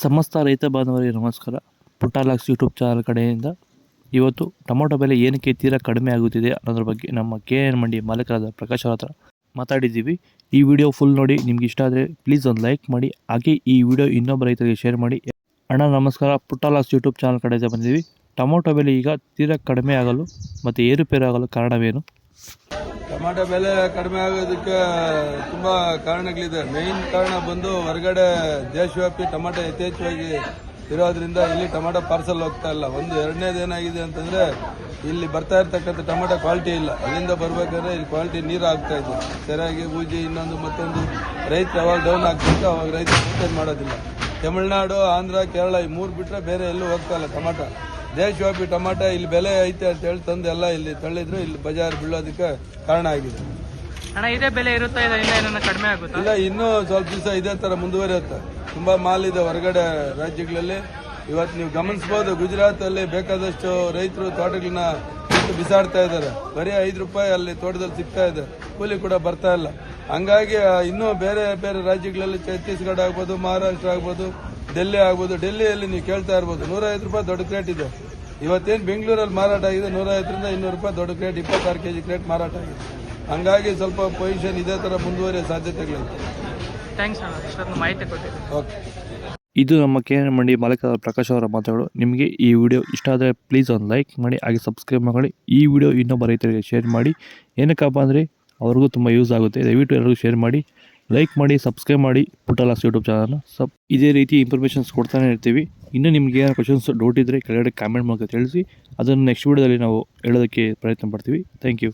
ಸಮಸ್ತ ರೈತ ಬಾಂಧವರಿಗೆ ನಮಸ್ಕಾರ. ಪುಟ್ಟಾಲಾಕ್ಸ್ ಯೂಟ್ಯೂಬ್ ಚಾನಲ್ ಕಡೆಯಿಂದ ಇವತ್ತು ಟೊಮೊಟೊ ಬೆಲೆ ಏನಕ್ಕೆ ತೀರಾ ಕಡಿಮೆ ಆಗುತ್ತಿದೆ ಅನ್ನೋದ್ರ ಬಗ್ಗೆ ನಮ್ಮ KN ಮಂಡಿ ಮಾಲೀಕರಾದ ಪ್ರಕಾಶ್ ಅವ್ರ ಹತ್ರ ಮಾತಾಡಿದ್ದೀವಿ. ಈ ವಿಡಿಯೋ ಫುಲ್ ನೋಡಿ. ನಿಮ್ಗೆ ಇಷ್ಟ ಆದರೆ ಪ್ಲೀಸ್ ಒಂದು ಲೈಕ್ ಮಾಡಿ, ಹಾಗೆ ಈ ವಿಡಿಯೋ ಇನ್ನೊಬ್ಬ ರೈತರಿಗೆ ಶೇರ್ ಮಾಡಿ. ಅಣ್ಣ ನಮಸ್ಕಾರ. ಪುಟ್ಟಾಲಾಕ್ಸ್ ಯೂಟ್ಯೂಬ್ ಚಾನಲ್ ಕಡೆಯಿಂದ ಬಂದಿದ್ದೀವಿ. ಟೊಮೊಟೊ ಬೆಲೆ ಈಗ ತೀರಾ ಕಡಿಮೆ ಆಗಲು ಮತ್ತು ಏರುಪೇರಾಗಲು ಕಾರಣವೇನು? ಟೊಮಾಟೊ ಬೆಲೆ ಕಡಿಮೆ ಆಗೋದಕ್ಕೆ ತುಂಬ ಕಾರಣಗಳಿದೆ. ಮೇನ್ ಕಾರಣ ಬಂದು ಹೊರಗಡೆ ದೇಶವ್ಯಾಪಿ ಟೊಮಾಟೊ ಯಥೇಚ್ಛವಾಗಿ ಇರೋದ್ರಿಂದ ಇಲ್ಲಿ ಟೊಮಾಟೊ ಪಾರ್ಸಲ್ ಹೋಗ್ತಾ ಇಲ್ಲ. ಎರಡನೇದು ಏನಾಗಿದೆ ಅಂತಂದರೆ ಇಲ್ಲಿ ಬರ್ತಾ ಇರ್ತಕ್ಕಂಥ ಟೊಮಾಟೊ ಕ್ವಾಲಿಟಿ ಇಲ್ಲ. ಅಲ್ಲಿಂದ ಬರಬೇಕಾದ್ರೆ ಇಲ್ಲಿ ಕ್ವಾಲಿಟಿ ನೀರು ಆಗ್ತಾ ಇದೆ. ಸರಿಯಾಗಿ ಬೂಜಿ ಇನ್ನೊಂದು ಮತ್ತೊಂದು ರೈತರು ಯಾವಾಗ ಡೌನ್ ಆಗ್ತಿತ್ತು ಅವಾಗ ರೈತರು ಮೇಂಟೈನ್ ಮಾಡೋದಿಲ್ಲ. ತಮಿಳ್ನಾಡು, ಆಂಧ್ರ, ಕೇರಳ ಈ ಮೂರು ಬಿಟ್ಟರೆ ಬೇರೆ ಎಲ್ಲೂ ಹೋಗ್ತಾ ಇಲ್ಲ ಟೊಮಾಟೊ. ದೇಶವ್ಯಾಪಿ ಟೊಮಾಟೊ ಇಲ್ಲಿ ಬೆಲೆ ಐತೆ ಅಂತ ಹೇಳಿ ತಂದು ಎಲ್ಲ ಇಲ್ಲಿ ತಳ್ಳಿದ್ರು. ಇಲ್ಲಿ ಬಜಾರ್ ಬೀಳೋದಕ್ಕೆ ಕಾರಣ ಆಗಿದೆ. ಅಣ್ಣ ಇದೇ ಬೆಲೆ ಇರುತ್ತಾ? ಇನ್ನೂ ಕಡಿಮೆ ಆಗುತ್ತಾ? ಇಲ್ಲ, ಇನ್ನೂ ಸ್ವಲ್ಪ ದಿವಸ ಇದೇ ಥರ ಮುಂದುವರಿಯುತ್ತೆ. ತುಂಬ ಮಾಲ್ ಇದೆ ಹೊರಗಡೆ ರಾಜ್ಯಗಳಲ್ಲಿ. ಇವತ್ತು ನೀವು ಗಮನಿಸ್ಬೋದು, ಗುಜರಾತಲ್ಲಿ ಬೇಕಾದಷ್ಟು ರೈತರು ತೋಟಗಳನ್ನ ಬಿಸಾಡ್ತಾ ಇದ್ದಾರೆ. ಬರೀ 5 ರೂಪಾಯಿ ಅಲ್ಲಿ ತೋಟದಲ್ಲಿ ಸಿಗ್ತಾ ಇದೆ, ಕೂಲಿ ಕೂಡ ಬರ್ತಾ ಇಲ್ಲ. ಹಂಗಾಗಿ ಇನ್ನೂ ಬೇರೆ ಬೇರೆ ರಾಜ್ಯಗಳಲ್ಲಿ ಛತ್ತೀಸ್ಗಢ ಆಗ್ಬೋದು, ಮಹಾರಾಷ್ಟ್ರ ಆಗ್ಬೋದು, ಡೆಲ್ಲಿ ಆಗ್ಬೋದು. ಡೆಲ್ಲಿಯಲ್ಲಿ ನೀವು ಕೇಳ್ತಾ ಇರ್ಬೋದು 150 ರೂಪಾಯಿ ದೊಡ್ಡ ಕ್ರೇಟ್ ಇದೆ. ಇವತ್ತೇನು ಬೆಂಗಳೂರಲ್ಲಿ ಮಾರಾಟ ಆಗಿದೆ 150ರಿಂದ 200 ರೂಪಾಯಿ ದೊಡ್ಡ ಕ್ರೇಟ್, 26 kg ಕ್ರೇಟ್ ಮಾರಾಟ ಆಗಿದೆ. ಹಂಗಾಗಿ ಸ್ವಲ್ಪ ಪೊಸಿಷನ್ ಇದೇ ಥರ ಮುಂದುವರಿಯೋ ಸಾಧ್ಯತೆಗಳಿದೆ. ಥ್ಯಾಂಕ್ಸ್ ಅಣ್ಣ, ಇಷ್ಟೊಂದು ಮಾಹಿತಿ ಕೊಟ್ಟಿದ್ದೀವಿ. ಓಕೆ. ಇದು ನಮ್ಮ KN ಮಂಡಿ ಮಾಲೀಕರಾದ ಪ್ರಕಾಶ್ ಅವರ ಮಾತುಗಳು. ನಿಮಗೆ ಈ ವಿಡಿಯೋ ಇಷ್ಟ ಆದರೆ ಪ್ಲೀಸ್ ಒಂದು ಲೈಕ್ ಮಾಡಿ, ಹಾಗೆ ಸಬ್ಸ್ಕ್ರೈಬ್ ಮಾಡಿ. ಈ ವಿಡಿಯೋ ಇನ್ನೊಬ್ಬ ರೈತರಿಗೆ ಶೇರ್ ಮಾಡಿ. ಏನಕ್ಕಪ್ಪ ಅಂದರೆ ಅವ್ರಿಗೂ ತುಂಬ ಯೂಸ್ ಆಗುತ್ತೆ. ದಯವಿಟ್ಟು ಎಲ್ಲರಿಗೂ ಶೇರ್ ಮಾಡಿ, ಲೈಕ್ ಮಾಡಿ, ಸಬ್ಸ್ಕ್ರೈಬ್ ಮಾಡಿ ಪುಟ್ಟಾಲಾಕ್ಸ್ ಯೂಟ್ಯೂಬ್ ಚಾನಲ್ನ. ಇದೇ ರೀತಿ ಇನ್ಫಾರ್ಮೇಷನ್ಸ್ ಕೊಡ್ತಾನೆ ಇರ್ತೀವಿ. ಇನ್ನೂ ನಿಮ್ಗೆ ಏನಾರು ಕ್ವಶನ್ಸ್ ಡೌಟ್ ಇದ್ದರೆ ಕೆಳಗಡೆ ಕಾಮೆಂಟ್ ಮೂಲಕ ತಿಳಿಸಿ. ಅದನ್ನು ನೆಕ್ಸ್ಟ್ ವಿಡಿಯೋದಲ್ಲಿ ನಾವು ಹೇಳೋದಕ್ಕೆ ಪ್ರಯತ್ನ ಪಡ್ತೀವಿ. Thank you.